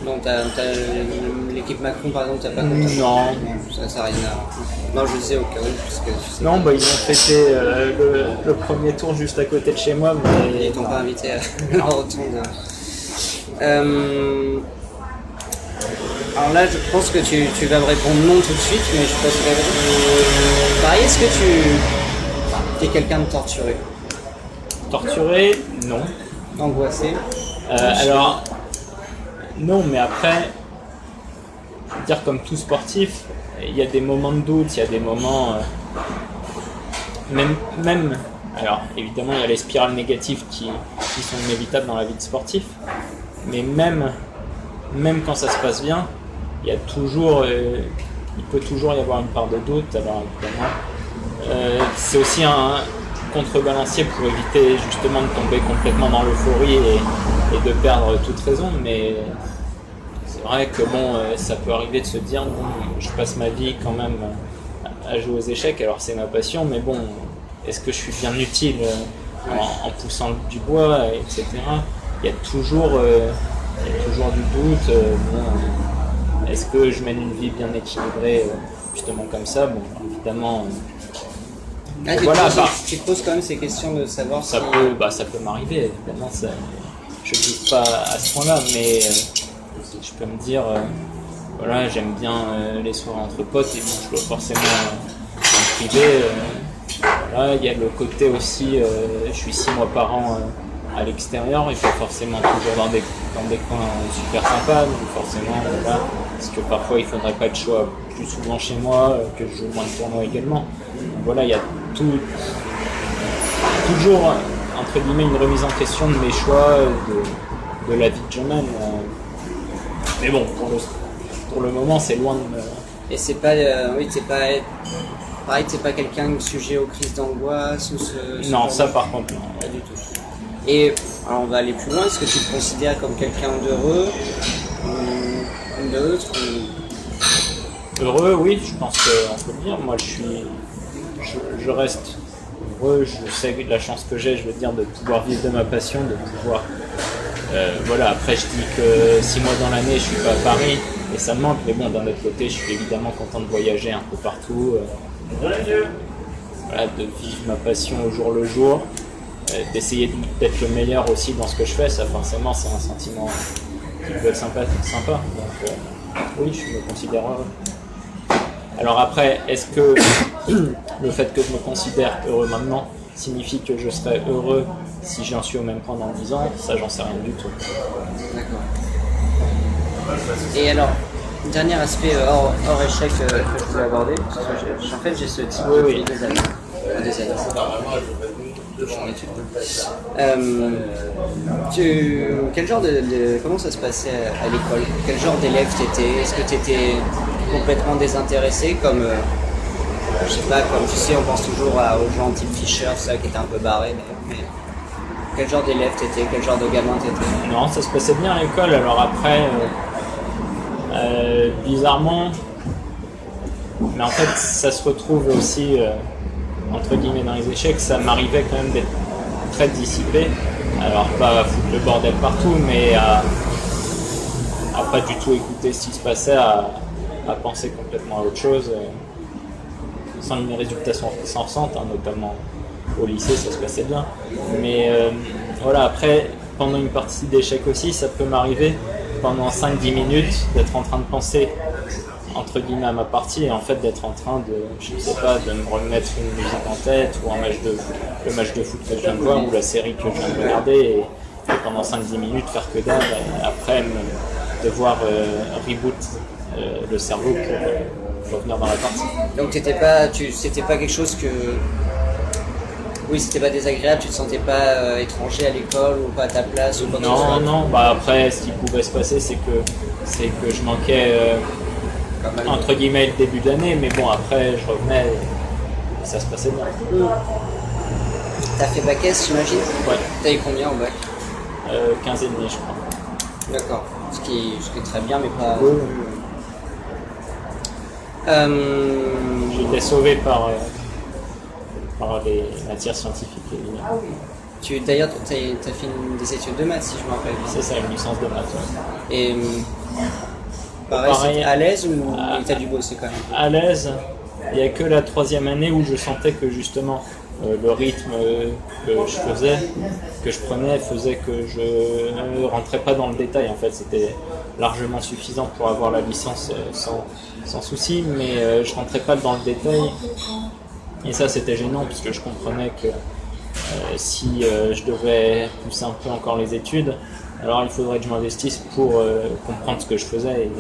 non, l'équipe Macron par exemple, t'as pas contacté? Non. Ça n'a rien à... Non, je sais au cas où, parce que... Non, bah, ils ont fêté le premier tour juste à côté de chez moi, mais... Ils t'ont pas invité à leur retour de... Alors là, je pense que tu vas me répondre non tout de suite, mais je pense que... Pareil, est-ce que tu es quelqu'un de torturé? Torturé, non. Angoissé? Alors, non, mais après, je veux dire, comme tout sportif, il y a des moments de doute, il y a des moments... Même, alors évidemment, il y a les spirales négatives qui sont inévitables dans la vie de sportif, mais même quand ça se passe bien, il y a toujours, il peut toujours y avoir une part de doute. Alors évidemment, c'est aussi un contrebalancier pour éviter justement de tomber complètement dans l'euphorie et de perdre toute raison, mais c'est vrai que bon, ça peut arriver de se dire bon, je passe ma vie quand même à jouer aux échecs, alors c'est ma passion, mais bon, est-ce que je suis bien utile en poussant du bois, etc. Il y a toujours du doute. Bon, est-ce que je mène une vie bien équilibrée justement comme ça? Bon, évidemment. Voilà, tu te poses quand même ces questions de savoir ça peut m'arriver, évidemment. Je ne doute pas à ce point-là, mais je peux me dire, voilà, j'aime bien les soirées entre potes, et donc je dois forcément en priver. Voilà, il y a le côté aussi, je suis 6 mois par an à l'extérieur, et pas forcément toujours dans des coins super sympas, donc forcément, voilà, parce que parfois il faudrait pas être choix plus souvent chez moi, que je joue moins de tournois également. Donc voilà, il y a toujours entre guillemets une remise en question de mes choix, de la vie que je mène. Mais bon, pour le moment, c'est loin de me... Et c'est pas, oui, t'es pas, pareil, t'es pas quelqu'un sujet aux crises d'angoisse ou ce non, ça par contre, non. Pas du tout. Et alors on va aller plus loin. Est-ce que tu te considères comme quelqu'un d'heureux ou neutre Heureux, oui, je pense qu'on peut le dire. Moi, je reste heureux. Je sais la chance que j'ai, je veux dire, de pouvoir vivre de ma passion, de pouvoir... voilà, après je dis que 6 mois dans l'année, je suis pas à Paris et ça me manque, mais bon, d'un autre côté, je suis évidemment content de voyager un peu partout. Voilà, de vivre ma passion au jour le jour, d'essayer d'être le meilleur aussi dans ce que je fais, ça forcément c'est un sentiment qui peut être sympa. Donc oui, je me considère heureux. Alors après, est-ce que le fait que je me considère heureux maintenant signifie que je serai heureux si j'en suis au même point dans 10 ans? Ça, j'en sais rien du tout. D'accord. Et alors, dernier aspect hors échec que je voulais aborder, parce que en fait j'ai ce type depuis 2 années. Quel genre comment ça se passait à l'école? Quel genre d'élève t'étais? Est-ce que t'étais complètement désintéressé comme je sais pas, comme tu sais, on pense toujours aux gens type Fischer, ça qui était un peu barré, mais quel genre d'élève t'étais? Quel genre de gamin t'étais? Non, ça se passait bien à l'école. Alors après, bizarrement, mais en fait, ça se retrouve aussi entre guillemets dans les échecs. Ça m'arrivait quand même d'être très dissipé. Alors pas à foutre le bordel partout, mais à pas du tout écouter ce qui se passait, à penser complètement à autre chose. Sans que mes résultats s'en ressentent, hein, notamment au lycée, ça se passait bien. Mais voilà, après, pendant une partie d'échecs aussi, ça peut m'arriver pendant 5-10 minutes d'être en train de penser entre guillemets à ma partie et en fait d'être en train de, je sais pas, de me remettre une musique en tête ou le match de foot que je viens de voir ou la série que je viens de regarder et pendant 5-10 minutes faire que dalle et après devoir reboot le cerveau pour revenir dans la partie. Donc c'était pas quelque chose que... Oui, c'était pas désagréable, tu te sentais pas étranger à l'école ou pas à ta place ou quoi que ce soit. Non, bah après ce qui pouvait se passer c'est que je manquais entre guillemets le début d'année, mais bon après je revenais et ça se passait bien. T'as fait bac S, j'imagine? Ouais. T'as eu combien au bac? 15 et demi je crois. D'accord, ce qui est très bien mais pas... Oui. J'ai été sauvé par les matières scientifiques. D'ailleurs, t'as fait des études de maths si je me rappelle bien. C'est ça, une licence de maths. Ouais. Et pareil, c'était à l'aise ou t'as dû bosser quand même? À l'aise, il n'y a que la 3e année où je sentais que justement le rythme que je prenais faisait que je ne rentrais pas dans le détail. En fait, c'était largement suffisant pour avoir la licence sans souci, mais je rentrais pas dans le détail. Et ça, c'était gênant puisque je comprenais que si je devais pousser un peu encore les études, alors il faudrait que je m'investisse pour comprendre ce que je faisais. Et,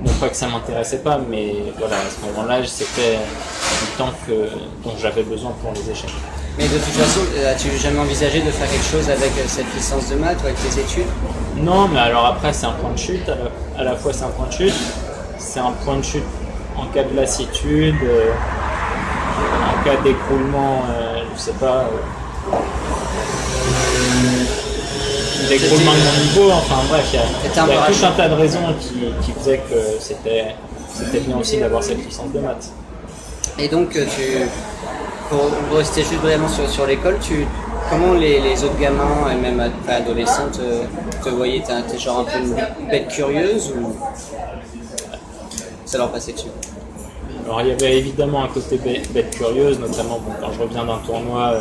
non pas que ça m'intéressait pas, mais voilà, à ce moment-là, c'était du temps dont j'avais besoin pour les échecs. Mais de toute façon, as-tu jamais envisagé de faire quelque chose avec cette licence de maths ou avec tes études? Non, mais alors après, c'est un point de chute. À la fois, c'est un point de chute. C'est un point de chute en cas de lassitude, en cas d'écroulement, je sais pas, d'écroulement de mon niveau. Enfin bref, il y a tout un tas de raisons qui faisaient que c'était bien aussi d'avoir cette licence de maths. Et donc, pour rester juste brièvement sur l'école, comment les autres gamins et même adolescents te voyaient? T'es genre un peu une bête curieuse ou ça leur passait dessus? Alors il y avait évidemment un côté bête curieuse, notamment quand je reviens d'un tournoi,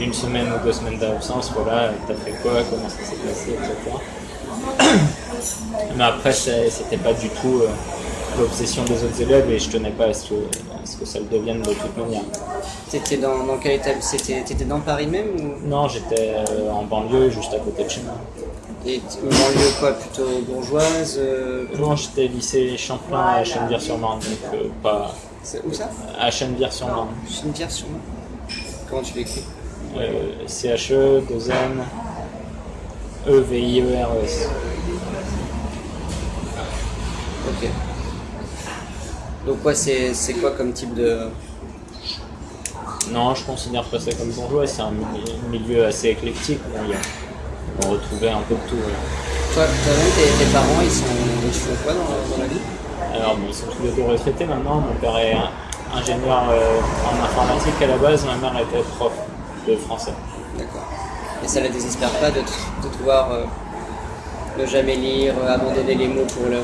1 semaine ou 2 semaines d'absence, voilà, t'as fait quoi, comment ça s'est passé, etc. Mais après c'était pas du tout l'obsession des autres élèves et je tenais pas à ce que ça le devienne de toute manière. T'étais dans quel établissement? T'étais dans Paris même ou... Non, j'étais en banlieue, juste à côté de chez moi. Et une banlieue quoi, plutôt bourgeoise Non, j'étais lycée Champlain à Chennevières-sur-Marne, donc pas... C'est où ça? À Chennevières-sur-Marne. Chennevières-sur-Marne. Comment tu l'écris? CHE, 2N, EVIERES. Ok. Donc ouais, c'est quoi comme type de... Non, je considère pas ça comme bourgeois, c'est un milieu assez éclectique, on retrouvait un peu de tout. Ouais. Toi-même, tes parents, ils font quoi dans la vie? Alors bon, ils sont tous les deux retraités maintenant, mon père est ingénieur en informatique à la base, ma mère était prof de français. D'accord. Et ça ne la désespère pas de te voir ne jamais lire, abandonner les mots pour le...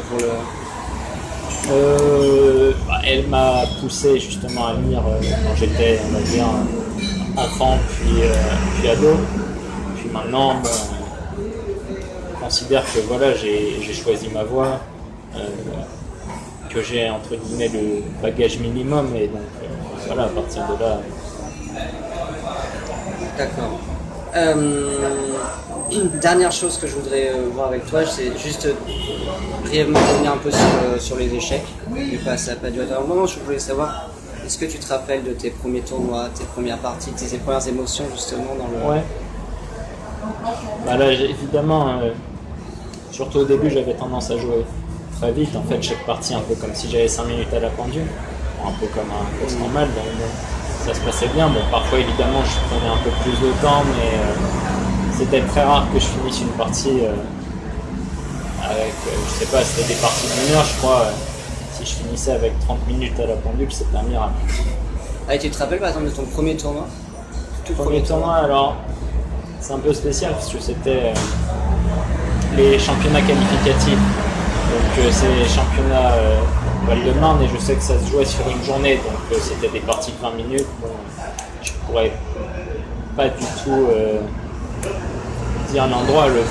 Elle m'a poussé justement à lire quand j'étais, on va dire, enfant puis ado. Puis maintenant, bon, je considère que voilà, j'ai choisi ma voie, que j'ai entre guillemets le bagage minimum et donc voilà, à partir de là. D'accord. Une dernière chose que je voudrais voir avec toi, c'est juste brièvement revenir un peu sur les échecs, mais ça n'a pas duré un moment. Je voulais savoir, est-ce que tu te rappelles de tes premiers tournois, tes premières parties, tes premières émotions justement dans le... Ouais. Bah là, évidemment, surtout au début, j'avais tendance à jouer très vite. En fait, chaque partie, un peu comme si j'avais 5 minutes à la pendule, un peu comme un course normal. Donc, ça se passait bien. Bon, parfois, évidemment, je prenais un peu plus de temps, mais c'était très rare que je finisse une partie avec, je sais pas, c'était des parties d'1 heure, je crois. Si je finissais avec 30 minutes à la pendule, c'était un miracle. Ah, et tu te rappelles par exemple de ton premier tournoi? Premier tournoi, alors, c'est un peu spécial parce que c'était les championnats qualificatifs. Donc, c'est les championnats Val-de-Marne et je sais que ça se jouait sur une journée, donc c'était des parties de 20 minutes. Bon, je pourrais pas du tout dire l'endroit, le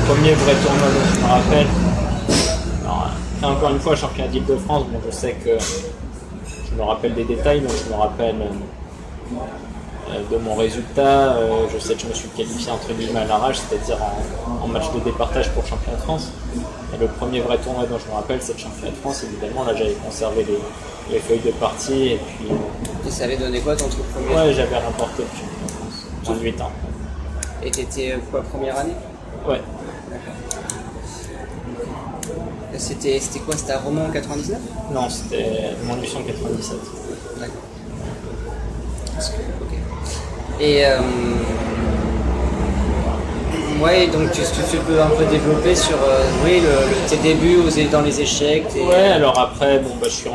premier vrai tournoi dont je me rappelle. Alors, Après, encore une fois, championnat d'Île-de-France, bon, je sais que je me rappelle des détails, donc je me rappelle de mon résultat. Je sais que je me suis qualifié entre guillemets à l'arrache, c'est-à-dire en match de départage pour le championnat de France. Et le premier vrai tournoi dont je me rappelle, c'est le championnat de France. Évidemment, là, j'avais conservé les feuilles de partie et puis. Et ça avait donné quoi ton truc premier? Ouais, j'avais remporté le championnat de France. 18 ans. Et t'étais quoi, première année? Ouais. C'était quoi? C'était à Romans en 99? Non, c'était Montluçon 97. D'accord. Ok. Et ouais, donc tu peux un peu développer sur oui, tes débuts dans les échecs. Ouais, alors après, bon, bah, je suis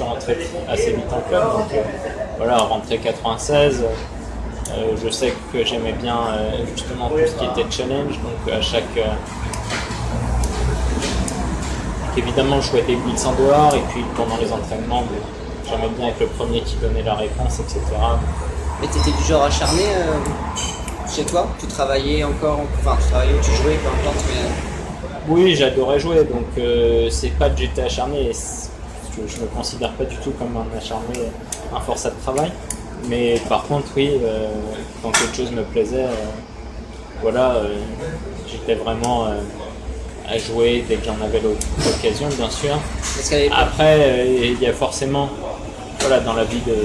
rentré assez vite en club, donc voilà, rentré 96. Je sais que j'aimais bien justement tout ce qui était challenge, donc à chaque. Évidemment, je jouais des blitz en dehors, et puis pendant les entraînements, j'aimais bien être le premier qui donnait la réponse, etc. Mais tu étais du genre acharné chez toi? Tu travaillais encore, enfin tu travaillais ou tu jouais, peu importe, mais... Oui, j'adorais jouer, donc c'est pas que j'étais acharné, je me considère pas du tout comme un acharné, un forçat de travail. Mais par contre, oui, quand quelque chose me plaisait, voilà, j'étais vraiment à jouer dès que j'en avais l'occasion, bien sûr. Après, il y a forcément, voilà, dans la vie de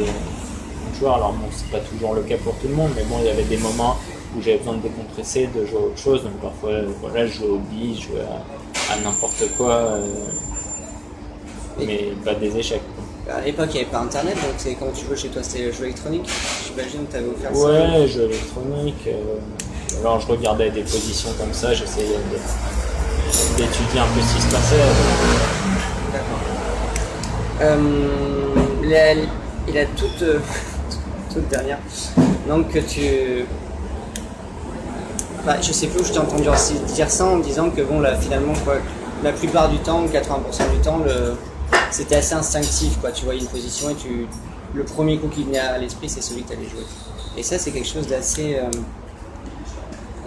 joueur, alors bon, c'est pas toujours le cas pour tout le monde, mais bon, il y avait des moments où j'avais besoin de décompresser, de jouer à autre chose, donc parfois, voilà, je jouais au billes, je jouais à n'importe quoi, mais pas des échecs. À l'époque, il n'y avait pas internet, donc comment tu jouais chez toi? C'était le jeu électronique? J'imagine que tu avais offert ça. Ouais, jeu électronique. Alors je regardais des positions comme ça, j'essayais d'étudier un peu ce qui se passait. D'accord. Il a toute dernière. Donc tu... Bah, je sais plus où je t'ai entendu dire ça en disant que bon, là, finalement, quoi, la plupart du temps, 80% du temps, c'était assez instinctif, quoi. Tu voyais une position et le premier coup qui venait à l'esprit, c'est celui que tu allais jouer. Et ça, c'est quelque chose d'assez,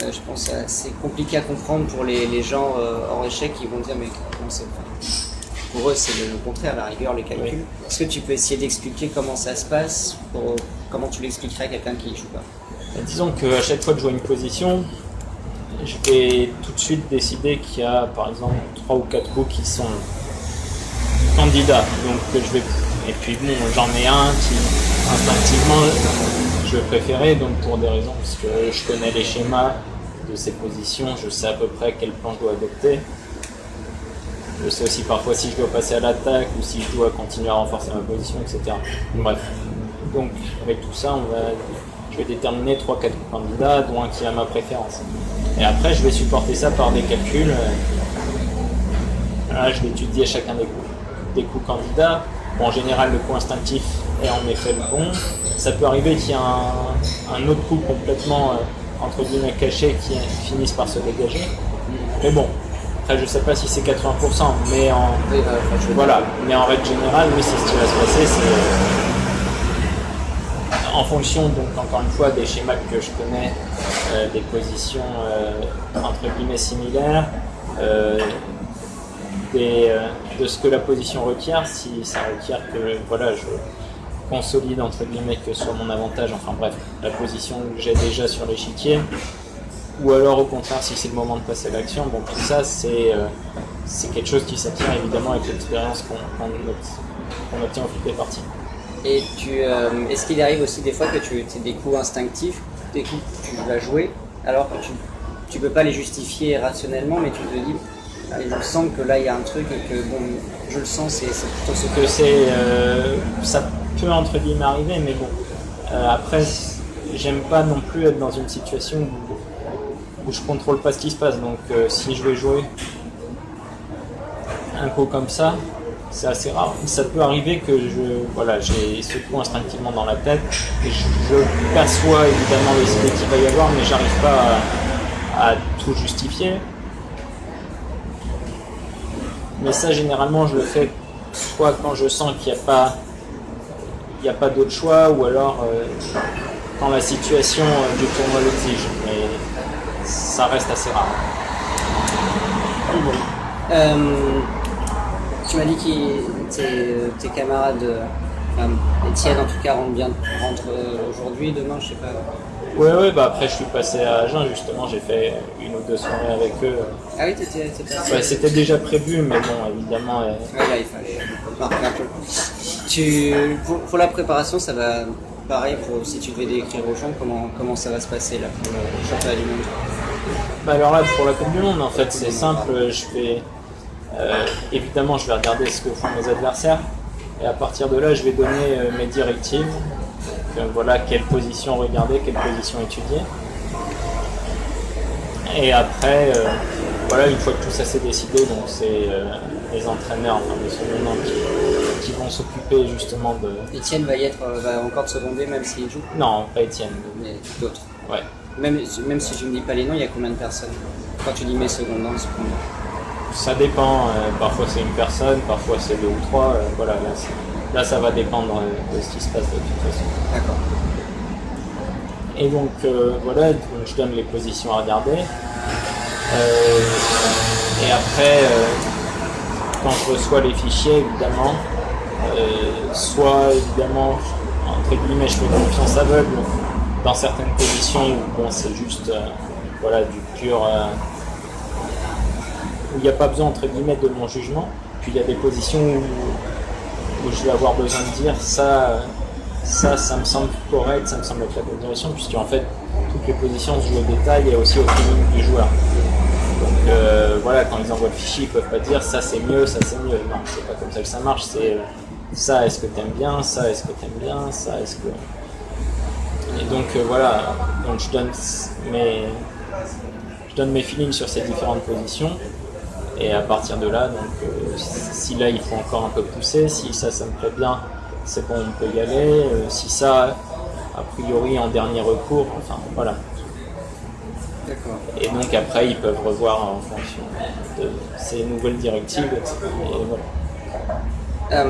je pense, assez compliqué à comprendre pour les gens hors échec qui vont dire mais comment c'est. Pour eux, c'est le contraire, la rigueur, les calculs. Oui. Est-ce que tu peux essayer d'expliquer comment ça se passe, comment tu l'expliquerais à quelqu'un qui ne joue pas? Disons qu'à chaque fois que je vois une position, je vais tout de suite décider qu'il y a par exemple 3 ou 4 coups qui sont candidats. Donc je vais... Et puis bon, j'en ai un qui instinctivement je vais préférer, donc pour des raisons, parce que je connais les schémas de ces positions, je sais à peu près quel plan je dois adopter. Je sais aussi parfois si je dois passer à l'attaque ou si je dois continuer à renforcer ma position, etc. Bref. Donc avec tout ça, je vais déterminer 3-4 candidats, dont un qui a ma préférence. Et après, je vais supporter ça par des calculs. Là, je vais étudier chacun des coups candidats. Bon, en général, le coup instinctif est en effet le bon. Ça peut arriver qu'il y ait un autre coup complètement, entre guillemets, caché qui finisse par se dégager. Mais bon, après, je ne sais pas si c'est 80%, mais voilà. Mais en règle générale, oui, c'est ce qui va se passer. C'est en fonction, donc, encore une fois, des schémas que je connais, des positions, entre guillemets, similaires, de ce que la position requiert, si ça requiert que voilà, je consolide entre guillemets que ce soit mon avantage, enfin bref, la position que j'ai déjà sur l'échiquier, ou alors au contraire si c'est le moment de passer à l'action, bon tout ça c'est quelque chose qui s'acquiert évidemment avec l'expérience qu'on obtient au fil des parties. Et est-ce qu'il arrive aussi des fois que tu aies des coups instinctifs, des coups que tu vas jouer, alors que tu peux pas les justifier rationnellement, mais tu te dis je sens que là il y a un truc et que bon, je le sens, c'est plutôt ce que c'est. Ça peut entre guillemets arriver, mais bon. Après, j'aime pas non plus être dans une situation où je contrôle pas ce qui se passe. Donc, si je vais jouer un coup comme ça, c'est assez rare. Ça peut arriver que j'ai ce coup instinctivement dans la tête et je perçois évidemment les idées qu'il va y avoir, mais j'arrive pas à tout justifier. Mais ça, généralement, je le fais soit quand je sens qu'il n'y a pas d'autre choix, ou alors quand la situation du tournoi l'exige. Mais ça reste assez rare. Tu m'as dit que tes camarades, enfin, Étienne en tout cas, rentre aujourd'hui, demain, je sais pas. Ouais, bah après je suis passé à Agen justement, j'ai fait une ou deux soirées avec eux. Ah oui, t'étais passé. Ouais, c'était déjà prévu, mais bon, évidemment. Ouais, là, il fallait marquer un peu. Pour la préparation, ça va pareil, si tu devais décrire aux gens, comment ça va se passer là pour le championnat du monde? Bah alors là, pour la Coupe du Monde, en fait, c'est simple, évidemment, je vais regarder ce que font mes adversaires, et à partir de là, je vais donner mes directives. Voilà, quelle position regarder, quelle position étudier. Et après, voilà, une fois que tout ça s'est décidé, donc c'est les entraîneurs, enfin les secondants qui vont s'occuper justement de... Étienne va encore te seconder même s'il joue? Non, pas Étienne. Mais d'autres. Ouais. Même si je ne dis pas les noms, il y a combien de personnes? Quand tu dis mes secondants, c'est combien? Ça dépend, parfois c'est une personne, parfois c'est deux ou trois, voilà, là ça va dépendre de ce qui se passe de toute façon. D'accord. Et donc voilà, donc je donne les positions à regarder. Et après, quand je reçois les fichiers, évidemment, soit évidemment, entre guillemets, je fais confiance aveugle dans certaines positions où bon, c'est juste voilà, du pur... où il n'y a pas besoin, entre guillemets, de mon jugement. Puis il y a des positions où je vais avoir besoin de dire ça me semble correct, ça me semble être la bonne direction, puisque en fait, toutes les positions se jouent au détail et aussi au feeling du joueur. Donc voilà, quand ils envoient le fichier, ils peuvent pas dire ça c'est mieux, ça c'est mieux. Non, c'est pas comme ça que ça marche, c'est ça est-ce que t'aimes bien, ça est-ce que t'aimes bien, ça est-ce que... Et donc voilà, donc je donne mes feelings sur ces différentes positions. Et à partir de là, donc, si là il faut encore un peu pousser, si ça me plaît bien, c'est bon, on peut y aller. Si ça, a priori en dernier recours, enfin voilà. D'accord. Et donc après, ils peuvent revoir en fonction de ces nouvelles directives, etc. Et voilà.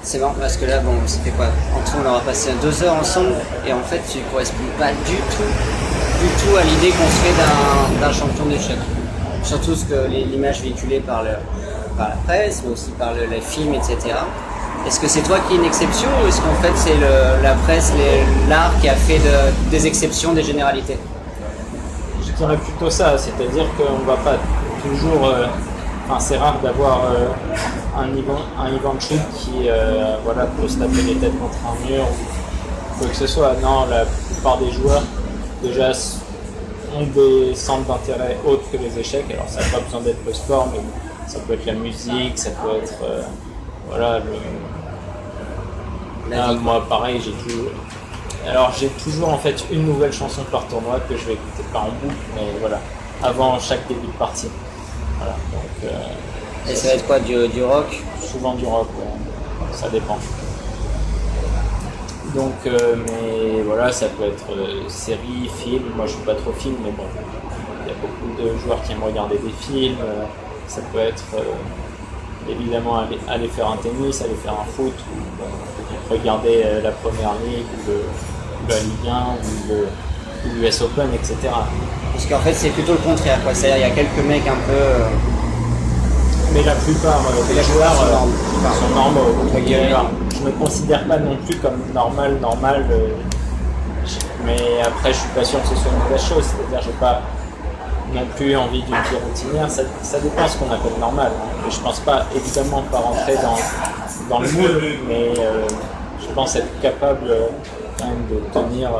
C'est marrant parce que là, bon, c'était quoi? En tout, on aura passé 2 heures ensemble et en fait, tu ne corresponds pas du tout à l'idée qu'on se fait d'un champion d'échecs. Surtout l'image véhiculée par la presse, mais aussi par les films, etc. Est-ce que c'est toi qui es une exception ou est-ce qu'en fait c'est la presse, l'art qui a fait des exceptions, des généralités? Je dirais plutôt ça, c'est-à-dire qu'on ne va pas toujours... Enfin, c'est rare d'avoir un Ivan Chuk qui voilà, peut se taper les têtes contre un mur ou quoi que ce soit. Non, la plupart des joueurs déjà ont des centres d'intérêt autres que les échecs. Alors ça n'a pas besoin d'être le sport, mais ça peut être la musique, ça peut être voilà moi pareil, j'ai toujours en fait une nouvelle chanson par tournoi que je vais écouter pas en boucle, mais voilà, avant chaque début de partie. Voilà, donc, et ça va être quoi, du rock? Souvent du rock, ouais. Ça dépend. Donc, mais voilà, ça peut être série, film. Moi, je suis pas trop film, mais bon, il y a beaucoup de joueurs qui aiment regarder des films. Ça peut être évidemment aller faire un tennis, aller faire un foot, ou regarder la Première Ligue, ou la Ligue 1, ou l'US Open, etc. Parce qu'en fait, c'est plutôt le contraire, quoi. C'est-à-dire, il y a quelques mecs un peu. Mais la plupart des joueurs sont normaux. Je ne me considère pas non plus comme normal, mais après je suis pas sûr que ce soit une mauvaise chose, c'est-à-dire que j'ai pas non plus envie d'une vie routinière, ça dépend ce qu'on appelle normal. Et je pense pas, évidemment, pas rentrer dans le moule, mais je pense être capable quand même de tenir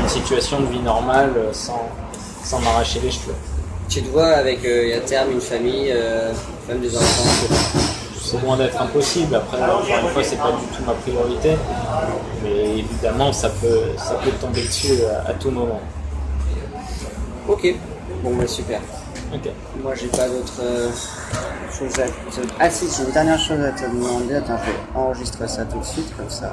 une situation de vie normale sans m'arracher les cheveux. Tu te vois avec à terme une famille, même des enfants? C'est loin d'être impossible. Après, encore une fois, c'est pas du tout ma priorité, mais évidemment, ça peut tomber dessus à tout moment. Ok, bon bah super. Ok. Moi j'ai pas d'autres choses à te... Ah si, j'ai une dernière chose à te demander. Attends, je vais enregistrer ça tout de suite comme ça.